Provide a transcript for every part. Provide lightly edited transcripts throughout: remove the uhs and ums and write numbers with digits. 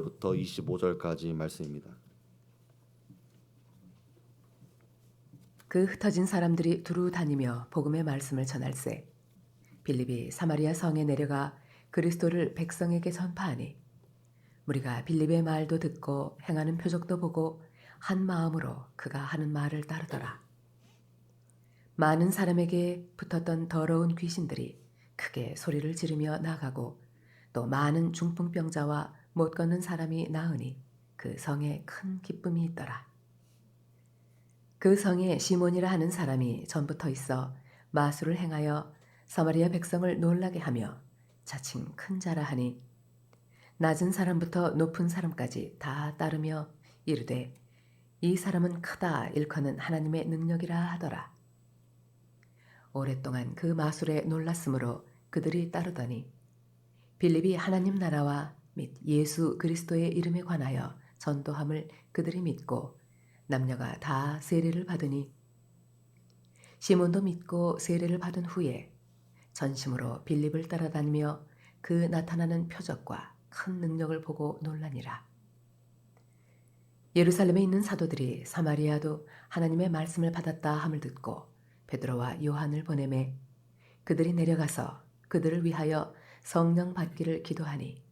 부터 25절까지 말씀입니다. 그 흩어진 사람들이 두루 다니며 복음의 말씀을 전할세 빌립이 사마리아 성에 내려가 그리스도를 백성에게 전파하니 무리가 빌립의 말도 듣고 행하는 표적도 보고 한 마음으로 그가 하는 말을 따르더라. 많은 사람에게 붙었던 더러운 귀신들이 크게 소리를 지르며 나가고 또 많은 중풍병자와 못 걷는 사람이 나으니 그 성에 큰 기쁨이 있더라. 그 성에 시몬이라 하는 사람이 전부터 있어 마술을 행하여 사마리아 백성을 놀라게 하며 자칭 큰 자라 하니 낮은 사람부터 높은 사람까지 다 따르며 이르되 이 사람은 크다 일컫는 하나님의 능력이라 하더라. 오랫동안 그 마술에 놀랐으므로 그들이 따르더니 빌립이 하나님 나라와 및 예수 그리스도의 이름에 관하여 전도함을 그들이 믿고 남녀가 다 세례를 받으니 시몬도 믿고 세례를 받은 후에 전심으로 빌립을 따라다니며 그 나타나는 표적과 큰 능력을 보고 놀라니라. 예루살렘에 있는 사도들이 사마리아도 하나님의 말씀을 받았다 함을 듣고 베드로와 요한을 보내매 그들이 내려가서 그들을 위하여 성령 받기를 기도하니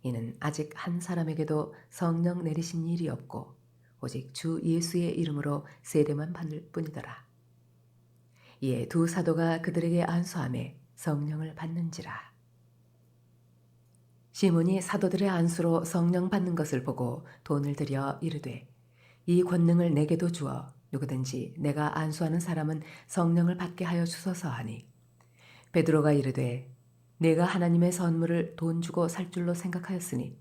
이는 아직 한 사람에게도 성령 내리신 일이 없고 오직 주 예수의 이름으로 세례만 받을 뿐이더라. 이에 두 사도가 그들에게 안수하매 성령을 받는지라. 시몬이 사도들의 안수로 성령 받는 것을 보고 돈을 들여 이르되 이 권능을 내게도 주어 누구든지 내가 안수하는 사람은 성령을 받게 하여 주소서 하니 베드로가 이르되 내가 하나님의 선물을 돈 주고 살 줄로 생각하였으니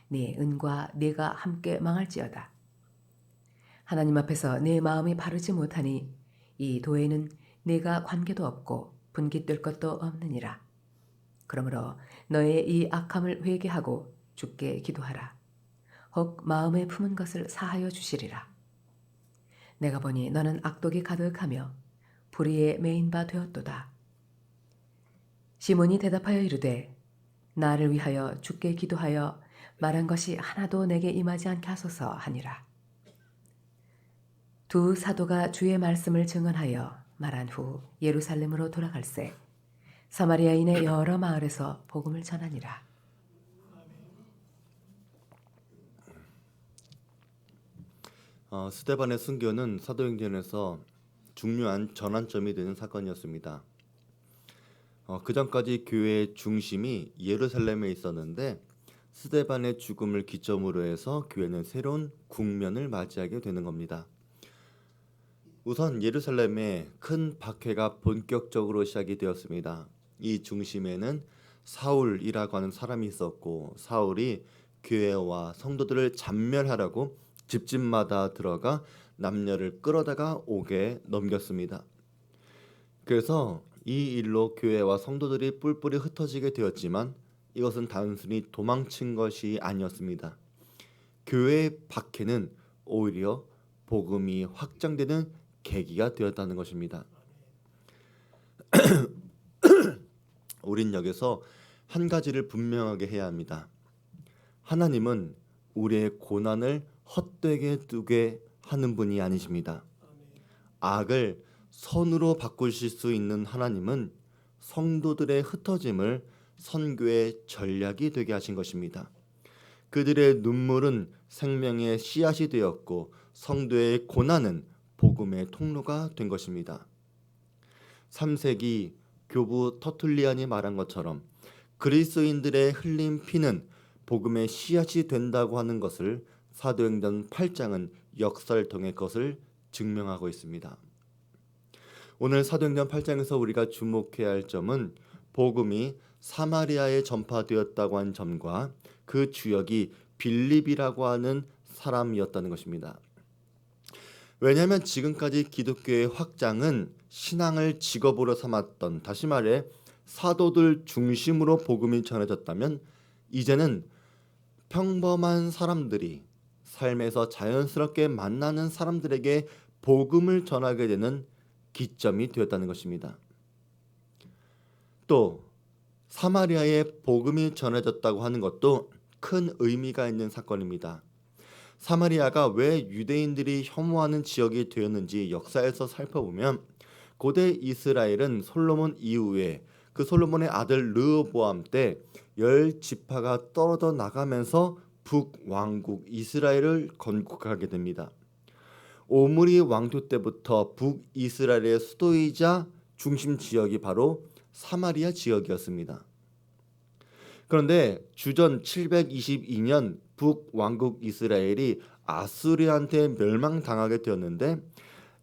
네 은과 네가 함께 망할지어다. 하나님 앞에서 내 마음이 바르지 못하니 이 도에는 네가 관계도 없고 분깃될 것도 없느니라. 그러므로 너의 이 악함을 회개하고 주께 기도하라. 혹 마음에 품은 것을 사하여 주시리라. 내가 보니 너는 악독이 가득하며 불의에 매인 바 되었도다. 시몬이 대답하여 이르되 나를 위하여 주께 기도하여 말한 것이 하나도 내게 임하지 않게 하소서 하니라. 두 사도가 주의 말씀을 증언하여 말한 후 예루살렘으로 돌아갈새 사마리아인의 여러 마을에서 복음을 전하니라. 스데반의 순교는 사도행전에서 중요한 전환점이 되는 사건이었습니다. 그 전까지 교회의 중심이 예루살렘에 있었는데 스데반의 죽음을 기점으로 해서 교회는 새로운 국면을 맞이하게 되는 겁니다. 우선 예루살렘에 큰 박해가 본격적으로 시작이 되었습니다. 이 중심에는 사울이라고 하는 사람이 있었고 사울이 교회와 성도들을 잔멸하라고 집집마다 들어가 남녀를 끌어다가 옥에 넘겼습니다. 그래서 이 일로 교회와 성도들이 뿔뿔이 흩어지게 되었지만 이것은 단순히 도망친 것이 아니었습니다. 교회의 박해는 오히려 복음이 확장되는 계기가 되었다는 것입니다. 우린 여기서 한 가지를 분명하게 해야 합니다. 하나님은 우리의 고난을 헛되게 두게 하는 분이 아니십니다. 악을 선으로 바꾸실 수 있는 하나님은 성도들의 흩어짐을 선교의 전략이 되게 하신 것입니다. 그들의 눈물은 생명의 씨앗이 되었고 성도의 고난은 복음의 통로가 된 것입니다. 3세기 교부 터툴리안이 말한 것처럼 그리스도인들의 흘린 피는 복음의 씨앗이 된다고 하는 것을 사도행전 8장은 역사를 통해 그것을 증명하고 있습니다. 오늘 사도행전 8장에서 우리가 주목해야 할 점은 복음이 사마리아에 전파되었다고 한 점과 그 주역이 빌립이라고 하는 사람이었다는 것입니다. 왜냐하면 지금까지 기독교의 확장은 신앙을 직업으로 삼았던, 다시 말해 사도들 중심으로 복음이 전해졌다면 이제는 평범한 사람들이 삶에서 자연스럽게 만나는 사람들에게 복음을 전하게 되는 기점이 되었다는 것입니다. 또 사마리아에 복음이 전해졌다고 하는 것도 큰 의미가 있는 사건입니다. 사마리아가 왜 유대인들이 혐오하는 지역이 되었는지 역사에서 살펴보면 고대 이스라엘은 솔로몬 이후에 그 솔로몬의 아들 르호보암 때 10지파가 떨어져 나가면서 북왕국 이스라엘을 건국하게 됩니다. 오므리 왕조 때부터 북이스라엘의 수도이자 중심 지역이 바로 사마리아 지역이었습니다. 그런데 주전 722년 북왕국 이스라엘이 아수르한테 멸망당하게 되었는데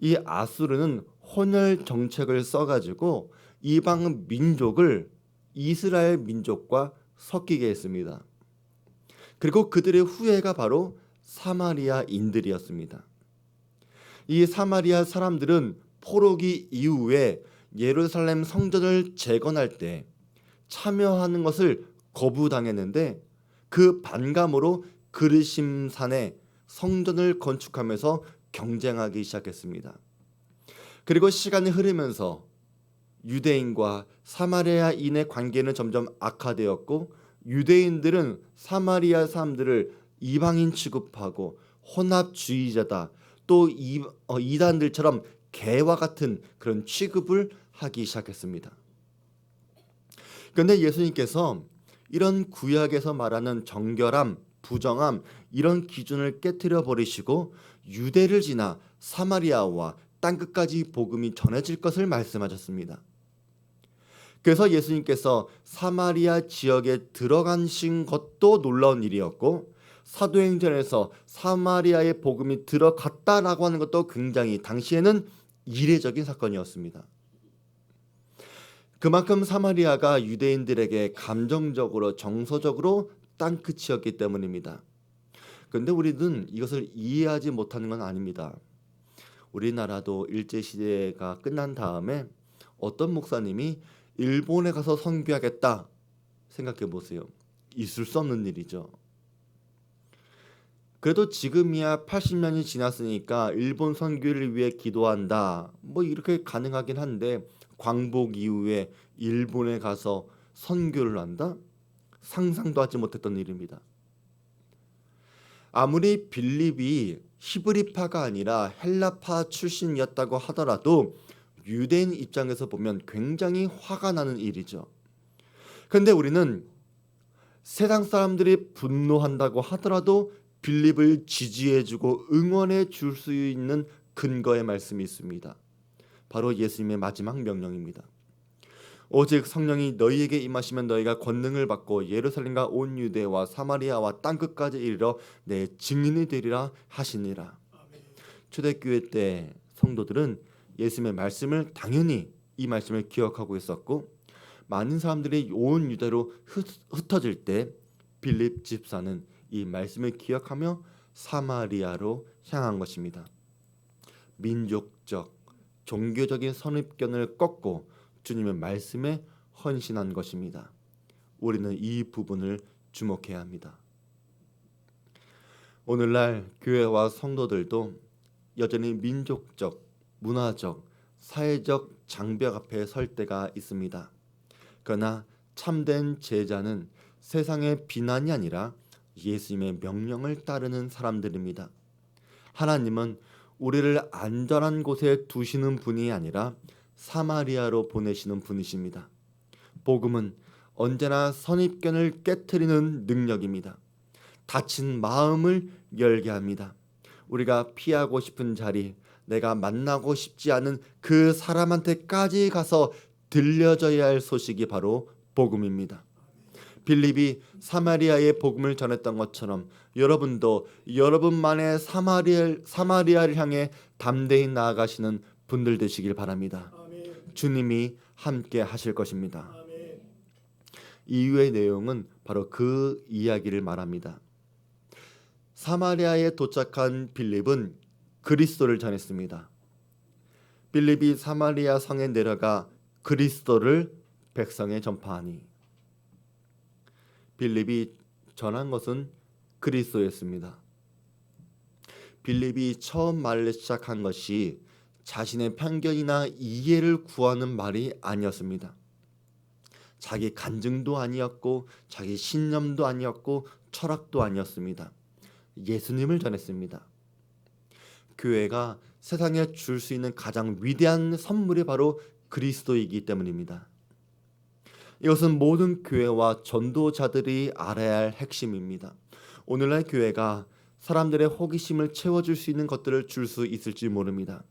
이 아수르는 혼혈 정책을 써가지고 이방 민족을 이스라엘 민족과 섞이게 했습니다. 그리고 그들의 후예가 바로 사마리아인들이었습니다. 이 사마리아 사람들은 포로기 이후에 예루살렘 성전을 재건할 때 참여하는 것을 거부당했는데 그 반감으로 그르심산에 성전을 건축하면서 경쟁하기 시작했습니다. 그리고 시간이 흐르면서 유대인과 사마리아인의 관계는 점점 악화되었고 유대인들은 사마리아 사람들을 이방인 취급하고 혼합주의자다 또 이단들처럼 개와 같은 그런 취급을 하기 시작했습니다. 그런데 예수님께서 이런 구약에서 말하는 정결함, 부정함 이런 기준을 깨트려 버리시고 유대를 지나 사마리아와 땅끝까지 복음이 전해질 것을 말씀하셨습니다. 그래서 예수님께서 사마리아 지역에 들어가신 것도 놀라운 일이었고 사도행전에서 사마리아의 복음이 들어갔다라고 하는 것도 굉장히 당시에는 이례적인 사건이었습니다. 그만큼 사마리아가 유대인들에게 감정적으로 정서적으로 땅끝이었기 때문입니다. 그런데 우리는 이것을 이해하지 못하는 건 아닙니다. 우리나라도 일제시대가 끝난 다음에 어떤 목사님이 일본에 가서 선교하겠다 생각해 보세요. 있을 수 없는 일이죠. 그래도 지금이야 80년이 지났으니까 일본 선교를 위해 기도한다. 뭐 이렇게 가능하긴 한데 광복 이후에 일본에 가서 선교를 한다? 상상도 하지 못했던 일입니다. 아무리 빌립이 히브리파가 아니라 헬라파 출신이었다고 하더라도 유대인 입장에서 보면 굉장히 화가 나는 일이죠. 그런데 우리는 세상 사람들이 분노한다고 하더라도 빌립을 지지해주고 응원해 줄 수 있는 근거의 말씀이 있습니다. 바로 예수님의 마지막 명령입니다. 오직 성령이 너희에게 임하시면 너희가 권능을 받고 예루살렘과 온 유대와 사마리아와 땅끝까지 이르러 내 증인이 되리라 하시니라. 초대교회 때 성도들은 예수님의 말씀을 당연히 이 말씀을 기억하고 있었고 많은 사람들이 온 유대로 흩어질 때 빌립 집사는 이 말씀을 기억하며 사마리아로 향한 것입니다. 민족적, 종교적인 선입견을 꺾고 주님의 말씀에 헌신한 것입니다. 우리는 이 부분을 주목해야 합니다. 오늘날 교회와 성도들도 여전히 민족적, 문화적, 사회적 장벽 앞에 설 때가 있습니다. 그러나 참된 제자는 세상의 비난이 아니라 예수님의 명령을 따르는 사람들입니다. 하나님은 우리를 안전한 곳에 두시는 분이 아니라 사마리아로 보내시는 분이십니다. 복음은 언제나 선입견을 깨트리는 능력입니다. 닫힌 마음을 열게 합니다. 우리가 피하고 싶은 자리, 내가 만나고 싶지 않은 그 사람한테까지 가서 들려져야 할 소식이 바로 복음입니다. 빌립이 사마리아의 복음을 전했던 것처럼 여러분도 여러분만의 사마리아를 향해 담대히 나아가시는 분들 되시길 바랍니다. 주님이 함께 하실 것입니다. 이후의 내용은 바로 그 이야기를 말합니다. 사마리아에 도착한 빌립은 그리스도를 전했습니다. 빌립이 사마리아 성에 내려가 그리스도를 백성에 전파하니 빌립이 전한 것은 그리스도였습니다. 빌립이 처음 말을 시작한 것이 자신의 편견이나 이해를 구하는 말이 아니었습니다. 자기 간증도 아니었고 자기 신념도 아니었고 철학도 아니었습니다. 예수님을 전했습니다. 교회가 세상에 줄 수 있는 가장 위대한 선물이 바로 그리스도이기 때문입니다. 이것은 모든 교회와 전도자들이 알아야 할 핵심입니다. 오늘날 교회가 사람들의 호기심을 채워줄 수 있는 것들을 줄 수 있을지 모릅니다.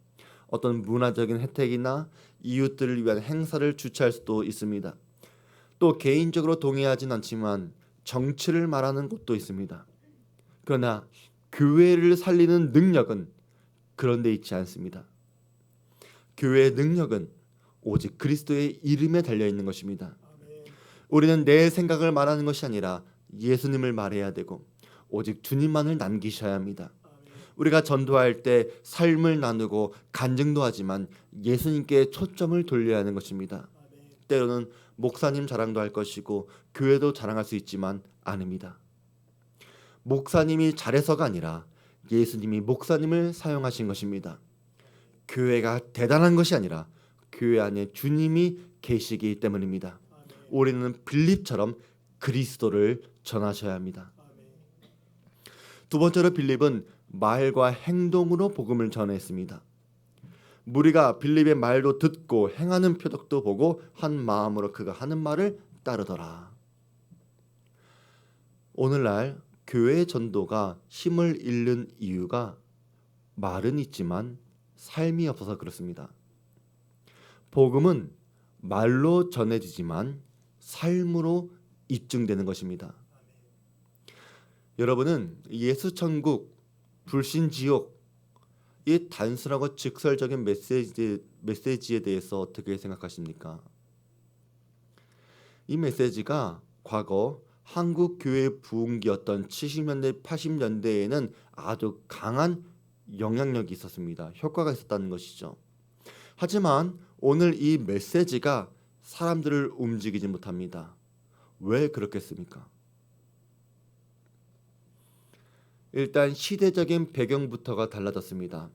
어떤 문화적인 혜택이나 이웃들을 위한 행사를 주최할 수도 있습니다. 또 개인적으로 동의하진 않지만 정치를 말하는 곳도 있습니다. 그러나 교회를 살리는 능력은 그런 데 있지 않습니다. 교회의 능력은 오직 그리스도의 이름에 달려 있는 것입니다. 우리는 내 생각을 말하는 것이 아니라 예수님을 말해야 되고 오직 주님만을 남기셔야 합니다. 우리가 전도할 때 삶을 나누고 간증도 하지만 예수님께 초점을 돌려야 하는 것입니다. 때로는 목사님 자랑도 할 것이고 교회도 자랑할 수 있지만 아닙니다. 목사님이 잘해서가 아니라 예수님이 목사님을 사용하신 것입니다. 교회가 대단한 것이 아니라 교회 안에 주님이 계시기 때문입니다. 우리는 빌립처럼 그리스도를 전하셔야 합니다. 두 번째로 빌립은 말과 행동으로 복음을 전했습니다. 무리가 빌립의 말도 듣고 행하는 표적도 보고 한 마음으로 그가 하는 말을 따르더라. 오늘날 교회의 전도가 힘을 잃는 이유가 말은 있지만 삶이 없어서 그렇습니다. 복음은 말로 전해지지만 삶으로 입증되는 것입니다. 여러분은 예수 천국, 불신 지옥, 이 단순하고 직설적인 메시지에 대해서 어떻게 생각하십니까? 이 메시지가 과거 한국 교회의 부흥기였던 70년대, 80년대에는 아주 강한 영향력이 있었습니다. 효과가 있었다는 것이죠. 하지만 오늘 이 메시지가 사람들을 움직이지 못합니다. 왜 그렇겠습니까? 일단 시대적인 배경부터가 달라졌습니다.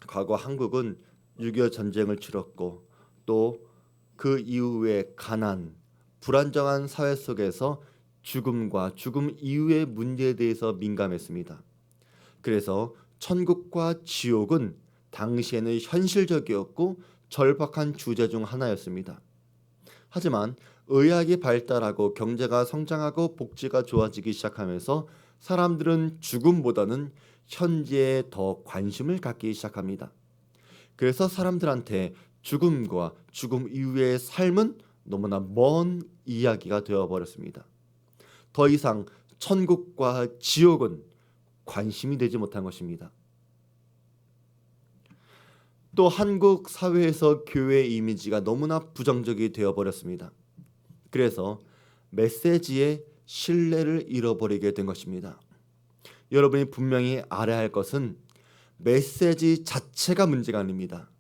과거 한국은 6.25 전쟁을 치렀고 또 그 이후에 가난, 불안정한 사회 속에서 죽음과 죽음 이후의 문제에 대해서 민감했습니다. 그래서 천국과 지옥은 당시에는 현실적이었고 절박한 주제 중 하나였습니다. 하지만 의학이 발달하고 경제가 성장하고 복지가 좋아지기 시작하면서 사람들은 죽음보다는 현재에 더 관심을 갖기 시작합니다. 그래서 사람들한테 죽음과 죽음 이후의 삶은 너무나 먼 이야기가 되어버렸습니다. 더 이상 천국과 지옥은 관심이 되지 못한 것입니다. 또 한국 사회에서 교회의 이미지가 너무나 부정적이 되어버렸습니다. 그래서 메시지의 신뢰를 잃어버리게 된 것입니다. 여러분이 분명히 알아야 할 것은 메시지 자체가 문제가 아닙니다.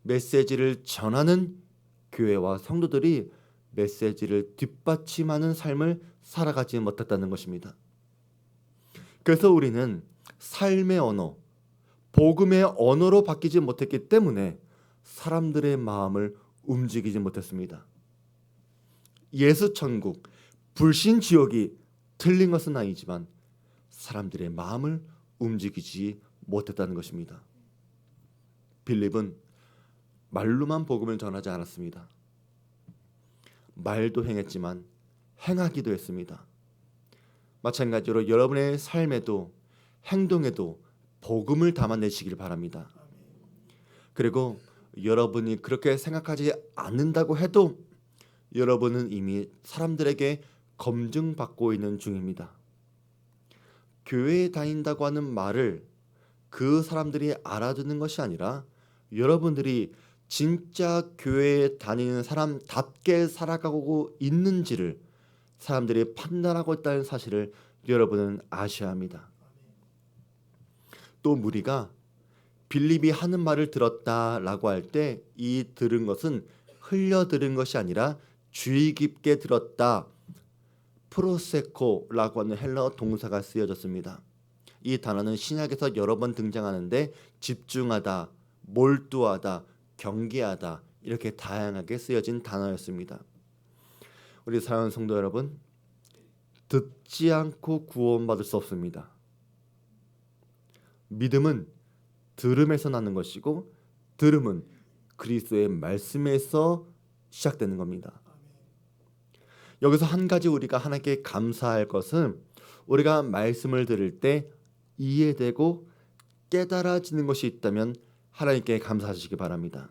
메시지를 전하는 교회와 성도들이 메시지를 뒷받침하는 삶을 살아가지 못했다는 것입니다. 그래서 우리는 삶의 언어, 복음의 언어로 바뀌지 못했기 때문에 사람들의 마음을 움직이지 못했습니다. 예수 천국, 불신 지옥이 틀린 것은 아니지만 사람들의 마음을 움직이지 못했다는 것입니다. 빌립은 말로만 복음을 전하지 않았습니다. 말도 행했지만 행하기도 했습니다. 마찬가지로 여러분의 삶에도 행동에도 복음을 담아내시길 바랍니다. 그리고 여러분이 그렇게 생각하지 않는다고 해도 여러분은 이미 사람들에게 검증받고 있는 중입니다. 교회에 다닌다고 하는 말을 그 사람들이 알아듣는 것이 아니라 여러분들이 진짜 교회에 다니는 사람답게 살아가고 있는지를 사람들이 판단하고 있다는 사실을 여러분은 아셔야 합니다. 또 무리가 빌립이 하는 말을 들었다라고 할 때 이 들은 것은 흘려 들은 것이 아니라 주의 깊게 들었다. 프로세코라고 하는 헬라어 동사가 쓰여졌습니다. 이 단어는 신약에서 여러 번 등장하는데 집중하다, 몰두하다, 경계하다 이렇게 다양하게 쓰여진 단어였습니다. 우리 사랑하는 성도 여러분, 듣지 않고 구원받을 수 없습니다. 믿음은 들음에서 나는 것이고 들음은 그리스도의 말씀에서 시작되는 겁니다. 여기서 한 가지 우리가 하나님께 감사할 것은 우리가 말씀을 들을 때 이해되고 깨달아지는 것이 있다면 하나님께 감사하시기 바랍니다.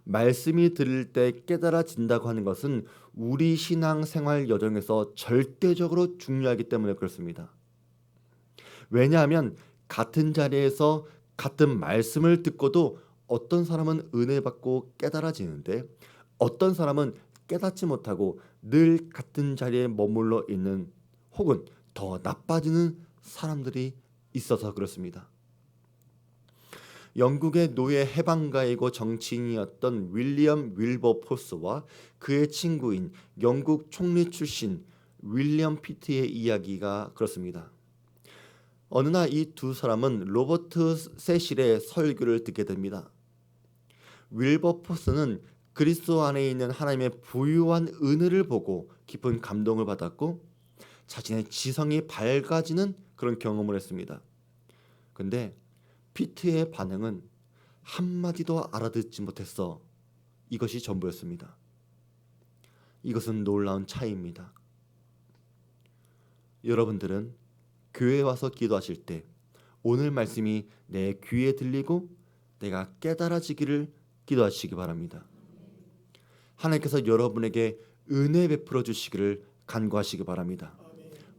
말씀이 들을 때 깨달아진다고 하는 것은 우리 신앙생활 여정에서 절대적으로 중요하기 때문에 그렇습니다. 왜냐하면 같은 자리에서 같은 말씀을 듣고도 어떤 사람은 은혜 받고 깨달아지는데 어떤 사람은 깨닫지 못하고 늘 같은 자리에 머물러 있는 혹은 더 나빠지는 사람들이 있어서 그렇습니다. 영국의 노예 해방가이고 정치인이었던 윌리엄 윌버포스와 그의 친구인 영국 총리 출신 윌리엄 피트의 이야기가 그렇습니다. 어느 날 이 두 사람은 로버트 세실의 설교를 듣게 됩니다. 윌버포스는 그리스도 안에 있는 하나님의 부유한 은혜를 보고 깊은 감동을 받았고 자신의 지성이 밝아지는 그런 경험을 했습니다. 근데 피트의 반응은 한마디도 알아듣지 못했어. 이것이 전부였습니다. 이것은 놀라운 차이입니다. 여러분들은 교회에 와서 기도하실 때 오늘 말씀이 내 귀에 들리고 내가 깨달아지기를 기도하시기 바랍니다. 하나님께서 여러분에게 은혜 베풀어 주시기를 간구하시기 바랍니다.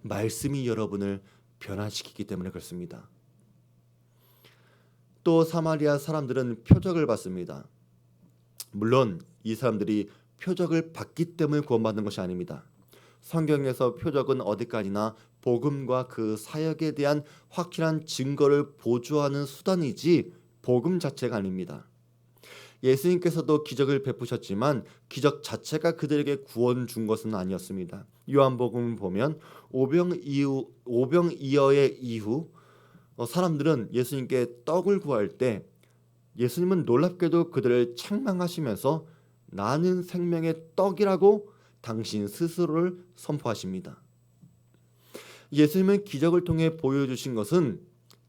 말씀이 여러분을 변화시키기 때문에 그렇습니다. 또 사마리아 사람들은 표적을 받습니다. 물론 이 사람들이 표적을 받기 때문에 구원받는 것이 아닙니다. 성경에서 표적은 어디까지나 복음과 그 사역에 대한 확실한 증거를 보조하는 수단이지 복음 자체가 아닙니다. 예수님께서도 기적을 베푸셨지만 기적 자체가 그들에게 구원 준 것은 아니었습니다. 요한복음 보면 오병이어의 이후 사람들은 예수님께 떡을 구할 때 예수님은 놀랍게도 그들을 책망하시면서 나는 생명의 떡이라고 당신 스스로를 선포하십니다. 예수님은 기적을 통해 보여주신 것은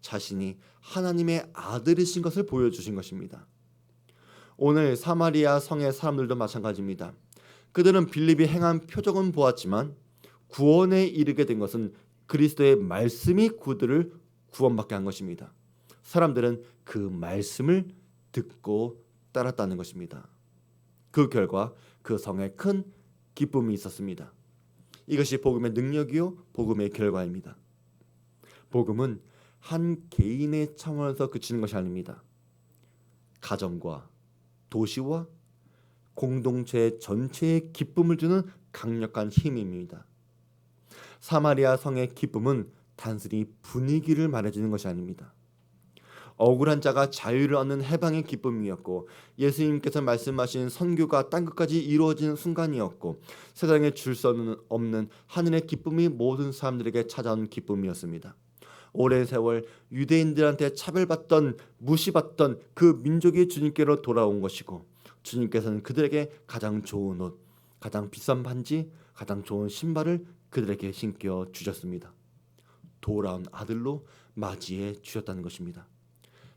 자신이 하나님의 아들이신 것을 보여주신 것입니다. 오늘 사마리아 성의 사람들도 마찬가지입니다. 그들은 빌립이 행한 표적은 보았지만 구원에 이르게 된 것은 그리스도의 말씀이 그들을 구원받게 한 것입니다. 사람들은 그 말씀을 듣고 따랐다는 것입니다. 그 결과 그 성에 큰 기쁨이 있었습니다. 이것이 복음의 능력이요 복음의 결과입니다. 복음은 한 개인의 차원에서 그치는 것이 아닙니다. 가정과 도시와 공동체 전체에 기쁨을 주는 강력한 힘입니다. 사마리아 성의 기쁨은 단순히 분위기를 말해주는 것이 아닙니다. 억울한 자가 자유를 얻는 해방의 기쁨이었고 예수님께서 말씀하신 선교가 땅끝까지 이루어지는 순간이었고 세상에 줄 수 없는 하늘의 기쁨이 모든 사람들에게 찾아온 기쁨이었습니다. 오랜 세월 유대인들한테 차별받던 무시받던 그 민족이 주님께로 돌아온 것이고 주님께서는 그들에게 가장 좋은 옷, 가장 비싼 반지, 가장 좋은 신발을 그들에게 신겨 주셨습니다. 돌아온 아들로 맞이해 주셨다는 것입니다.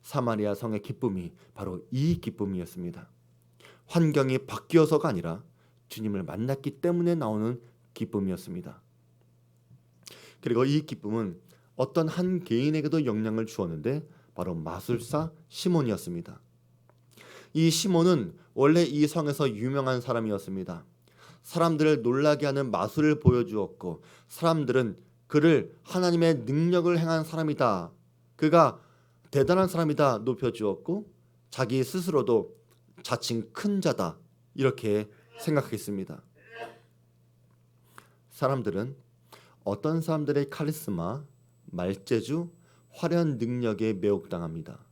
사마리아 성의 기쁨이 바로 이 기쁨이었습니다. 환경이 바뀌어서가 아니라 주님을 만났기 때문에 나오는 기쁨이었습니다. 그리고 이 기쁨은 어떤 한 개인에게도 영향을 주었는데 바로 마술사 시몬이었습니다. 이 시몬은 원래 이 성에서 유명한 사람이었습니다. 사람들을 놀라게 하는 마술을 보여주었고 사람들은 그를 하나님의 능력을 행한 사람이다. 그가 대단한 사람이다 높여주었고 자기 스스로도 자칭 큰 자다 이렇게 생각했습니다. 사람들은 어떤 사람들의 카리스마, 말재주, 화려한 능력에 매혹당합니다.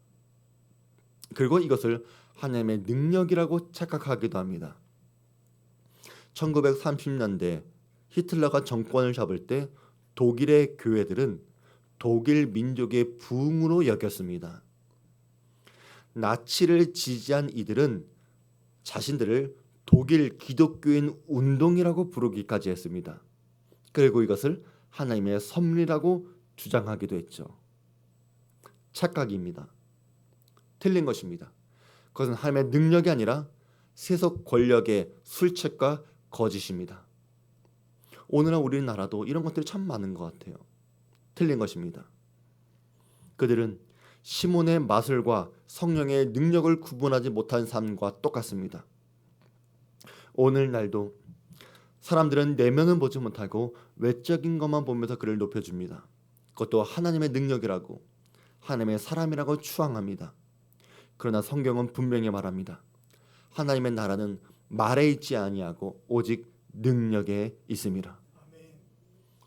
그리고 이것을 하나님의 능력이라고 착각하기도 합니다. 1930년대 히틀러가 정권을 잡을 때 독일의 교회들은 독일 민족의 부흥으로 여겼습니다. 나치를 지지한 이들은 자신들을 독일 기독교인 운동이라고 부르기까지 했습니다. 그리고 이것을 하나님의 섭리라고 주장하기도 했죠. 착각입니다. 틀린 것입니다. 그것은 하나님의 능력이 아니라 세속 권력의 술책과 거짓입니다. 오늘날 우리나라도 이런 것들이 참 많은 것 같아요. 틀린 것입니다. 그들은 시몬의 마술과 성령의 능력을 구분하지 못한 삶과 똑같습니다. 오늘날도 사람들은 내면은 보지 못하고 외적인 것만 보면서 그를 높여줍니다. 그것도 하나님의 능력이라고, 하나님의 사람이라고 추앙합니다. 그러나 성경은 분명히 말합니다. 하나님의 나라는 말에 있지 아니하고 오직 능력에 있음이라.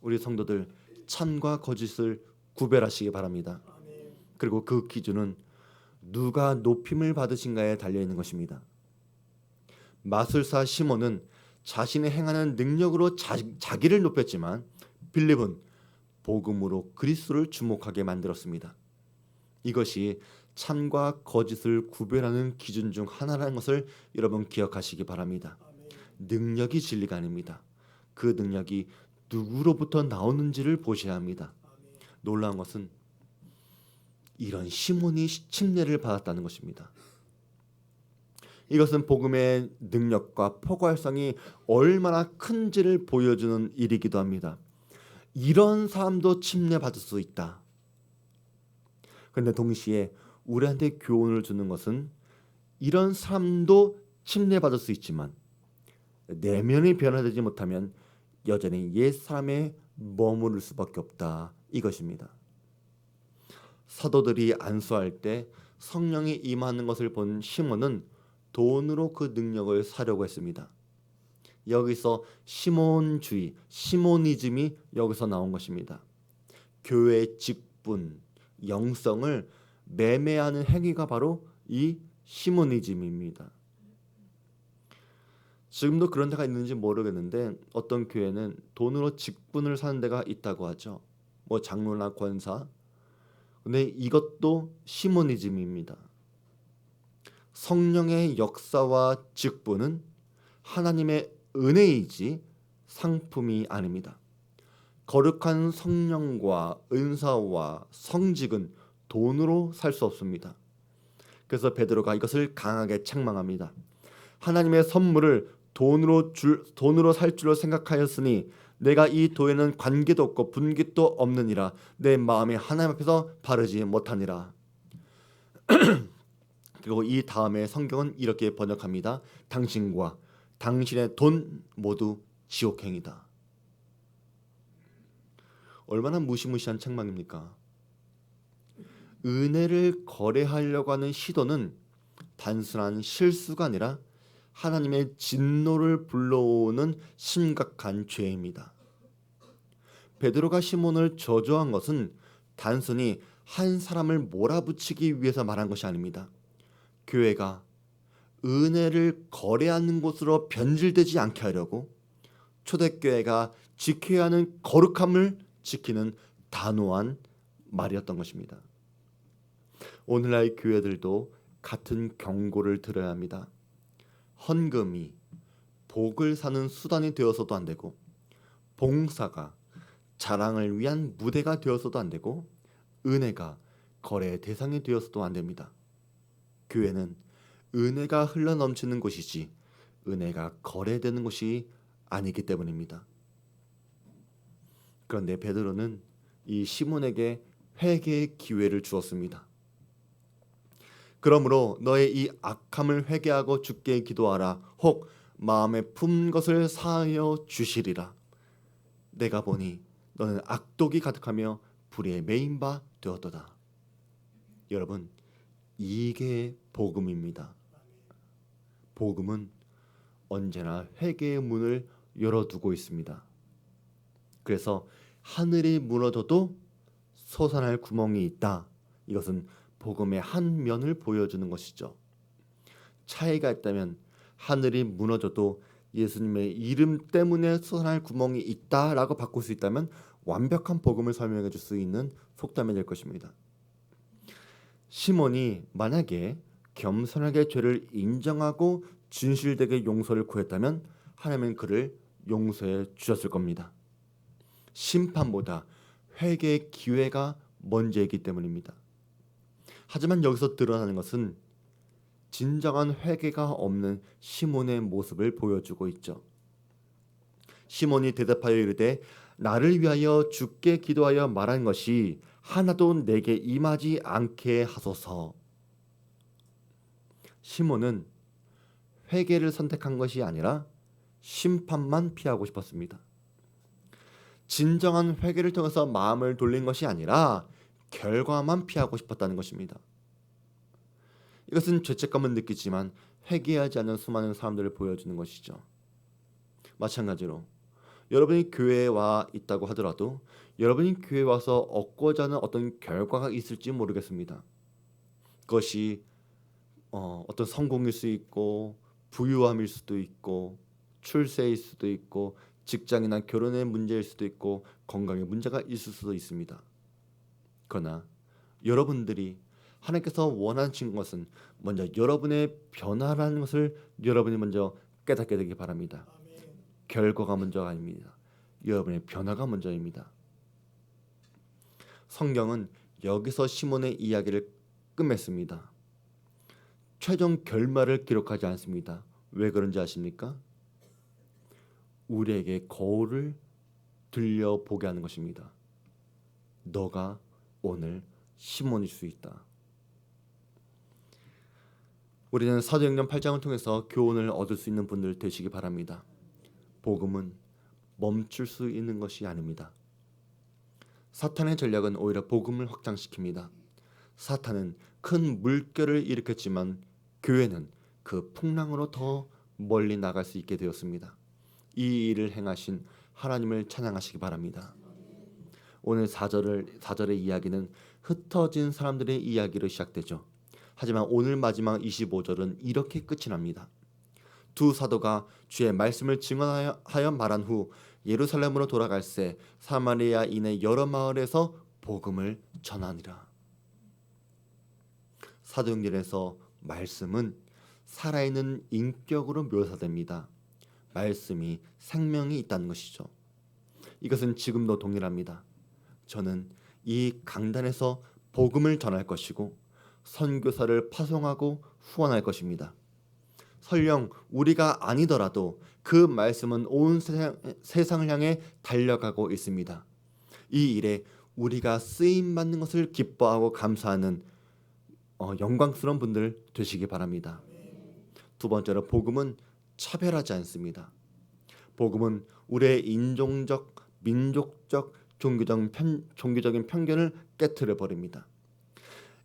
우리 성도들 참과 거짓을 구별하시기 바랍니다. 그리고 그 기준은 누가 높임을 받으신가에 달려 있는 것입니다. 마술사 시몬은 자신이 행하는 능력으로 자기를 높였지만 빌립은 복음으로 그리스도를 주목하게 만들었습니다. 이것이 참과 거짓을 구별하는 기준 중 하나라는 것을 여러분 기억하시기 바랍니다. 능력이 진리가 아닙니다. 그 능력이 누구로부터 나오는지를 보셔야 합니다. 놀라운 것은 이런 시몬이 침례를 받았다는 것입니다. 이것은 복음의 능력과 포괄성이 얼마나 큰지를 보여주는 일이기도 합니다. 이런 사람도 침례받을 수 있다. 그런데 동시에 우리한테 교훈을 주는 것은 이런 사람도 침례받을 수 있지만 내면이 변화되지 못하면 여전히 옛 사람에 머무를 수밖에 없다. 이것입니다. 사도들이 안수할 때 성령이 임하는 것을 본 시몬은 돈으로 그 능력을 사려고 했습니다. 여기서 시몬주의, 시모니즘이 여기서 나온 것입니다. 교회의 직분, 영성을 매매하는 행위가 바로 이 시모니즘입니다. 지금도 그런 데가 있는지 모르겠는데 어떤 교회는 돈으로 직분을 사는 데가 있다고 하죠. 뭐 장로나 권사. 근데 이것도 시모니즘입니다. 성령의 역사와 직분은 하나님의 은혜이지 상품이 아닙니다. 거룩한 성령과 은사와 성직은 돈으로 살 수 없습니다. 그래서 베드로가 이것을 강하게 책망합니다. 하나님의 선물을 돈으로 살 줄로 생각하였으니 내가 이 도에는 관계도 없고 분깃도 없느니라. 내 마음이 하나님 앞에서 바르지 못하니라. 그리고 이 다음에 성경은 이렇게 번역합니다. 당신과 당신의 돈 모두 지옥행이다. 얼마나 무시무시한 책망입니까? 은혜를 거래하려고 하는 시도는 단순한 실수가 아니라 하나님의 진노를 불러오는 심각한 죄입니다. 베드로가 시몬을 저주한 것은 단순히 한 사람을 몰아붙이기 위해서 말한 것이 아닙니다. 교회가 은혜를 거래하는 곳으로 변질되지 않게 하려고 초대교회가 지켜야 하는 거룩함을 지키는 단호한 말이었던 것입니다. 오늘날 교회들도 같은 경고를 들어야 합니다. 헌금이 복을 사는 수단이 되어서도 안 되고 봉사가 자랑을 위한 무대가 되어서도 안 되고 은혜가 거래의 대상이 되어서도 안 됩니다. 교회는 은혜가 흘러넘치는 곳이지 은혜가 거래되는 곳이 아니기 때문입니다. 그런데 베드로는 이 시몬에게 회개의 기회를 주었습니다. 그러므로 너의 이 악함을 회개하고 주께 기도하라. 혹 마음에 품 것을 사하여 주시리라. 내가 보니 너는 악독이 가득하며 불에 매인 바 되었도다. 여러분, 이게 복음입니다. 복음은 언제나 회개의 문을 열어두고 있습니다. 그래서 하늘이 무너져도 솟아날 구멍이 있다. 이것은 복음의 한 면을 보여주는 것이죠. 차이가 있다면 하늘이 무너져도 예수님의 이름 때문에 솟아날 구멍이 있다라고 바꿀 수 있다면 완벽한 복음을 설명해 줄 수 있는 속담이 될 것입니다. 시몬이 만약에 겸손하게 죄를 인정하고 진실되게 용서를 구했다면 하나님은 그를 용서해 주셨을 겁니다. 심판보다 회개의 기회가 먼저이기 때문입니다. 하지만 여기서 드러나는 것은 진정한 회개가 없는 시몬의 모습을 보여주고 있죠. 시몬이 대답하여 이르되 나를 위하여 주께 기도하여 말한 것이 하나도 내게 임하지 않게 하소서. 시몬은 회개를 선택한 것이 아니라 심판만 피하고 싶었습니다. 진정한 회개를 통해서 마음을 돌린 것이 아니라 결과만 피하고 싶었다는 것입니다. 이것은 죄책감을 느끼지만 회개하지 않는 수많은 사람들을 보여주는 것이죠. 마찬가지로 여러분이 교회에 와 있다고 하더라도 여러분이 교회에 와서 얻고자 하는 어떤 결과가 있을지 모르겠습니다. 그것이 어떤 성공일 수 있고 부유함일 수도 있고 출세일 수도 있고 직장이나 결혼의 문제일 수도 있고 건강의 문제가 있을 수도 있습니다. 그러나 여러분들이 하나님께서 원하시는 것은 먼저 여러분의 변화라는 것을 여러분이 먼저 깨닫게 되기 바랍니다. 결과가 먼저가 아닙니다. 여러분의 변화가 먼저입니다. 성경은 여기서 시몬의 이야기를 끝맺습니다. 최종 결말을 기록하지 않습니다. 왜 그런지 아십니까? 우리에게 거울을 들려보게 하는 것입니다. 너가 오늘 시몬일 수 있다. 우리는 사도행전 8장을 통해서 교훈을 얻을 수 있는 분들 되시기 바랍니다. 복음은 멈출 수 있는 것이 아닙니다. 사탄의 전략은 오히려 복음을 확장시킵니다. 사탄은 큰 물결을 일으켰지만 교회는 그 풍랑으로 더 멀리 나갈 수 있게 되었습니다. 이 일을 행하신 하나님을 찬양하시기 바랍니다. 오늘 4절의 이야기는 흩어진 사람들의 이야기로 시작되죠. 하지만 오늘 마지막 25절은 이렇게 끝이 납니다. 두 사도가 주의 말씀을 증언하여 말한 후 예루살렘으로 돌아갈새 사마리아인의 여러 마을에서 복음을 전하니라. 사도행전에서 말씀은 살아있는 인격으로 묘사됩니다. 말씀이 생명이 있다는 것이죠. 이것은 지금도 동일합니다. 저는 이 강단에서 복음을 전할 것이고 선교사를 파송하고 후원할 것입니다. 설령 우리가 아니더라도 그 말씀은 온 세상을 향해 달려가고 있습니다. 이 일에 우리가 쓰임받는 것을 기뻐하고 감사하는 영광스러운 분들 되시기 바랍니다. 두 번째로 복음은 차별하지 않습니다. 복음은 우리의 인종적, 민족적, 종교적인 편견을 깨트려 버립니다.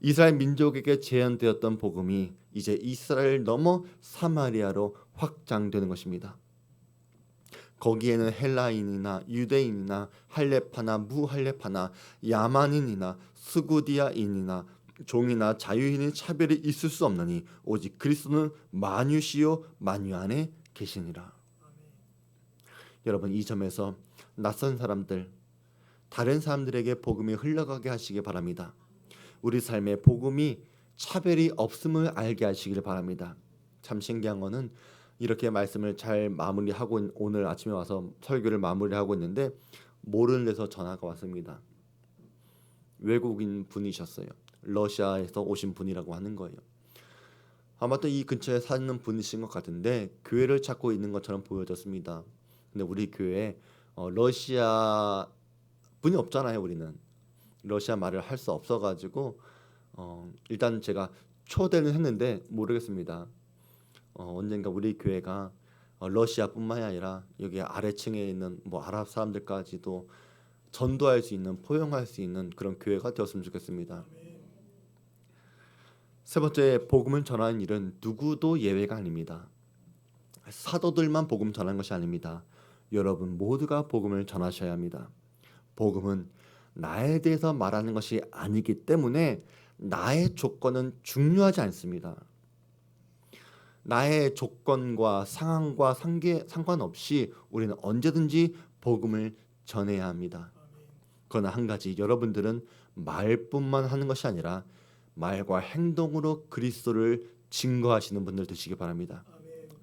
이스라엘 민족에게 제한되었던 복음이 이제 이스라엘 넘어 사마리아로 확장되는 것입니다. 거기에는 헬라인이나 유대인이나 할레파나 무할레파나 야만인이나 스구디아인이나 종이나 자유인의 차별이 있을 수 없느니 오직 그리스도는 만유시요 만유 안에 계시니라. 여러분, 이 점에서 낯선 사람들, 다른 사람들에게 복음이 흘러가게 하시기 바랍니다. 우리 삶에 복음이 차별이 없음을 알게 하시길 바랍니다. 참 신기한 거는 이렇게 말씀을 잘 마무리하고 오늘 아침에 와서 설교를 마무리하고 있는데 모르는 데서 전화가 왔습니다. 외국인 분이셨어요. 러시아에서 오신 분이라고 하는 거예요. 아마도 이 근처에 사는 분이신 것 같은데 교회를 찾고 있는 것처럼 보여졌습니다. 근데 우리 교회에 러시아 분이 없잖아요. 우리는 러시아 말을 할 수 없어가지고 일단 제가 초대는 했는데 모르겠습니다. 언젠가 우리 교회가 러시아뿐만이 아니라 여기 아래층에 있는 아랍 사람들까지도 전도할 수 있는, 포용할 수 있는 그런 교회가 되었으면 좋겠습니다. 세 번째, 복음을 전하는 일은 누구도 예외가 아닙니다. 사도들만 복음 전하는 것이 아닙니다. 여러분 모두가 복음을 전하셔야 합니다. 복음은 나에 대해서 말하는 것이 아니기 때문에 나의 조건은 중요하지 않습니다. 나의 조건과 상황과 상관없이 우리는 언제든지 복음을 전해야 합니다. 그러나 한 가지, 여러분들은 말뿐만 하는 것이 아니라 말과 행동으로 그리스도를 증거하시는 분들 되시기 바랍니다.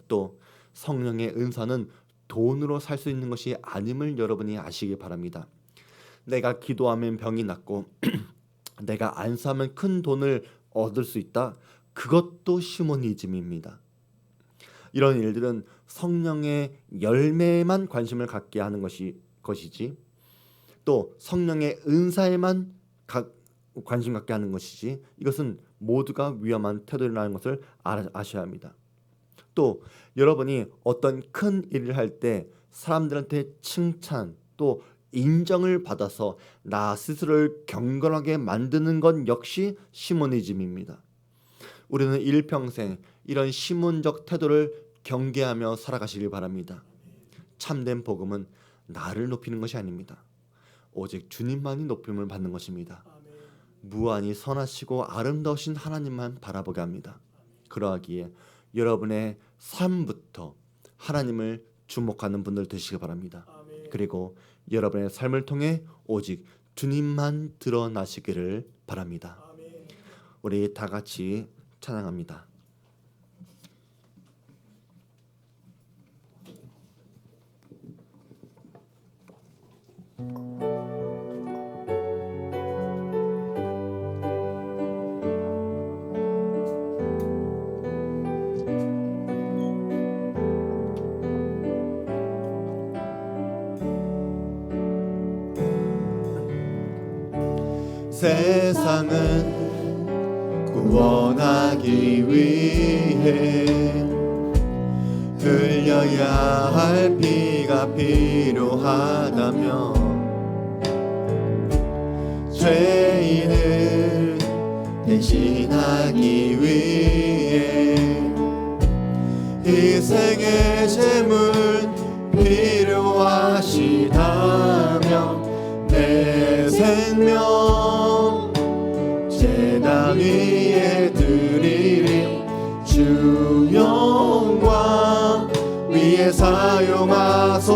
또 성령의 은사는 돈으로 살 수 있는 것이 아님을 여러분이 아시기 바랍니다. 내가 기도하면 병이 낫고 내가 안수하면 큰 돈을 얻을 수 있다. 그것도 시모니즘입니다. 이런 일들은 성령의 열매에만 관심을 갖게 하는 것이지 또 성령의 은사에만 관심 갖게 하는 것이지 이것은 모두가 위험한 태도라는 것을 아셔야 합니다. 또 여러분이 어떤 큰 일을 할 때 사람들한테 칭찬 또 인정을 받아서 나 스스로를 경건하게 만드는 것 역시 시모니즘입니다. 우리는 일평생 이런 시몬적 태도를 경계하며 살아가시길 바랍니다. 참된 복음은 나를 높이는 것이 아닙니다. 오직 주님만이 높임을 받는 것입니다. 무한히 선하시고 아름다우신 하나님만 바라보게 합니다. 그러하기에 여러분의 삶부터 하나님을 주목하는 분들 되시기 바랍니다. 그리고 여러분의 삶을 통해 오직 주님만 드러나시기를 바랍니다. 우리 다 같이 찬양합니다. 세상은 구원하기 위해 흘려야 할 피가 필요하다며 죄인을 대신하기 위해 희생의 제물 필요하시다며 내 생명 제단 위에 드리리 주 영광 위에 사용하소서.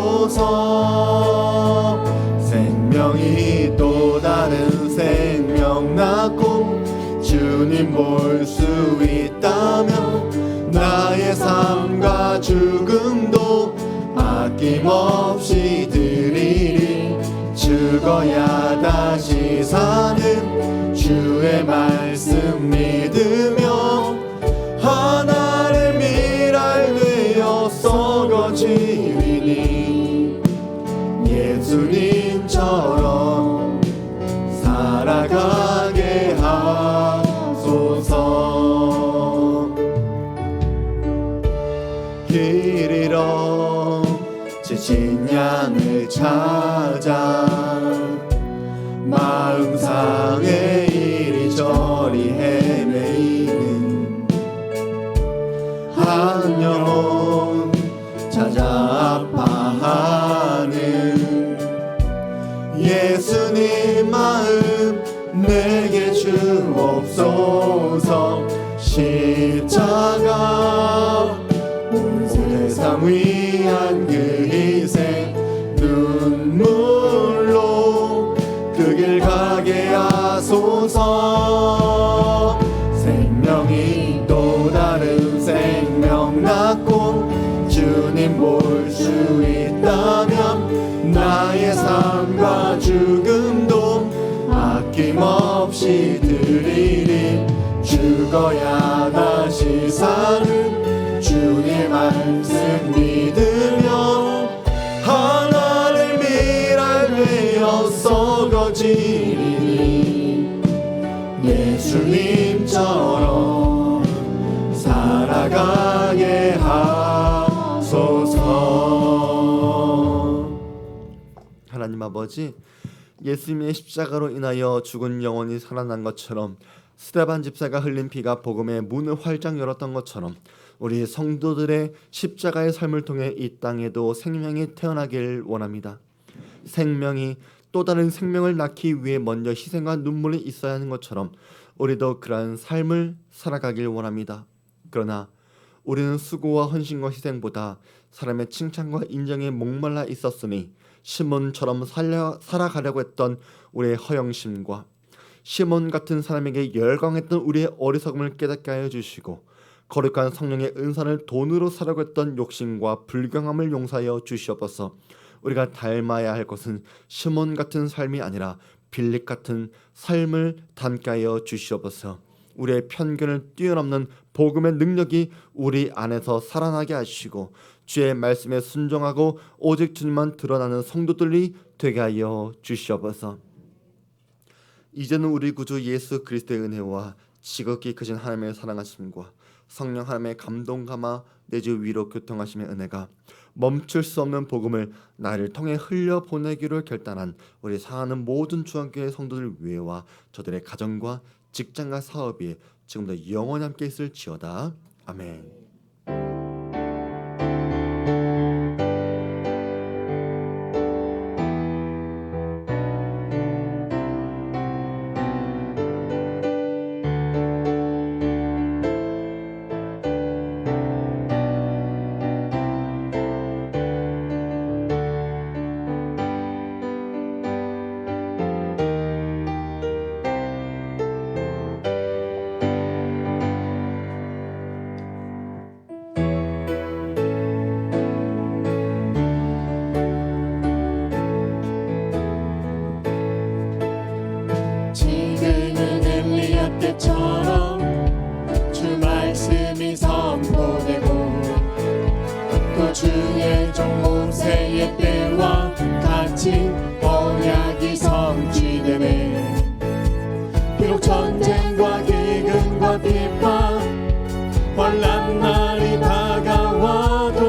생명이 또 다른 생명 낳고 주님 볼 수 있다면 나의 삶과 죽음도 아낌없이 드리리. 죽어야 다시 사는 주의 말씀 믿으며 하나를 미랄 되어 썩어지리니 예수님처럼 살아가게 하소서. 길 잃어 지친 양을 찾아 마음상에 이리저리 헤매이는 한 영혼 찾아 아파하는 예수님 마음 내게 주옵소서. 십자가 온 세상 위한 그 희생 눈물로 그 길 가게 하소서. 생명이 또 다른 생명 낳고 주님 볼 수 있다면 나의 삶과 죽음도 아낌없이 드리리. 죽어야 다시 사는 주님 말씀 믿으며 하나를 미랄 되어 썩어지리니 예수님처럼 살아가게 하소서. 하나님 아버지, 예수님의 십자가로 인하여 죽은 영혼이 살아난 것처럼 스데반 집사가 흘린 피가 복음의 문을 활짝 열었던 것처럼 우리 성도들의 십자가의 삶을 통해 이 땅에도 생명이 태어나길 원합니다. 생명이 또 다른 생명을 낳기 위해 먼저 희생과 눈물이 있어야 하는 것처럼 우리도 그러한 삶을 살아가길 원합니다. 그러나 우리는 수고와 헌신과 희생보다 사람의 칭찬과 인정에 목말라 있었으니 시몬처럼 살아가려고 했던 우리의 허영심과 시몬 같은 사람에게 열광했던 우리의 어리석음을 깨닫게 하여 주시고 거룩한 성령의 은사를 돈으로 사려고 했던 욕심과 불경함을 용서하여 주시옵소서. 우리가 닮아야 할 것은 시몬 같은 삶이 아니라 빌립 같은 삶을 담게 하여 주시옵소서. 우리의 편견을 뛰어넘는 복음의 능력이 우리 안에서 살아나게 하시고 주의 말씀에 순종하고 오직 주님만 드러나는 성도들이 되게 하여 주시옵소서. 이제는 우리 구주 예수 그리스도의 은혜와 지극히 크신 하나님의 사랑하심과 성령 하나님의 감동 감화 내주 위로 교통하심의 은혜가 멈출 수 없는 복음을 나를 통해 흘려 보내기를 결단한 우리 사랑하는 모든 중앙교회 성도들 위에와 저들의 가정과 직장과 사업이 지금도 영원히 함께 있을지어다. 아멘. 지금은 엘리야 때처럼 주 말씀이 선포되고 또 주의 종 모세의 때와 같이 언약이 성취되네. 비록 전쟁과 기근과 비판 환난 날이 다가와도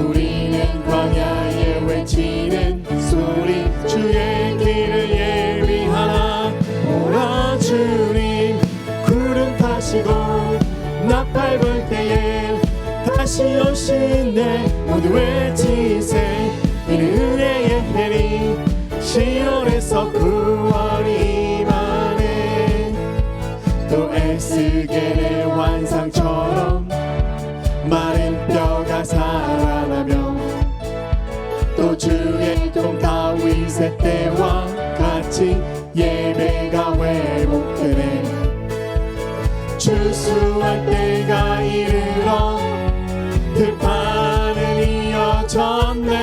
우리는 광야에 외치는 소리 주의 길을 예비하라. 오라 주님 구름 타시고 나팔 불 때에 다시 오시네. 모두 외치세. 이는 은혜의 해리 시온에서 구원이 임하네. 또 에스겔의 환상처럼 마른 뼈가 살아나며 또 주의 종 다윗의 때와 같이 예배가 회복되네. 추수할 때가 이르러 들판은 이어졌네.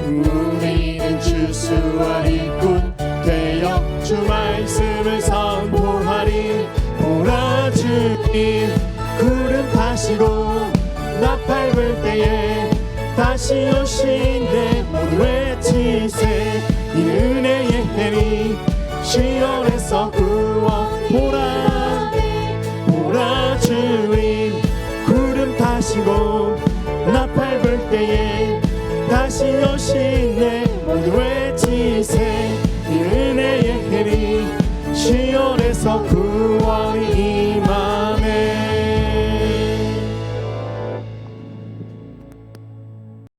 우리는 추수할 일꾼 되어 주 말씀을 선포하리. 오라 주님 구름 타시고 나팔 불 때에 다시 오시네. 모두 외치세. 이 은혜의 해리 시온에서 구원. 오라 주님 구름 타시고 나팔 불 때에 다시 오시네. 모두 외치세. 이 은혜의 해리 시온에서 구원이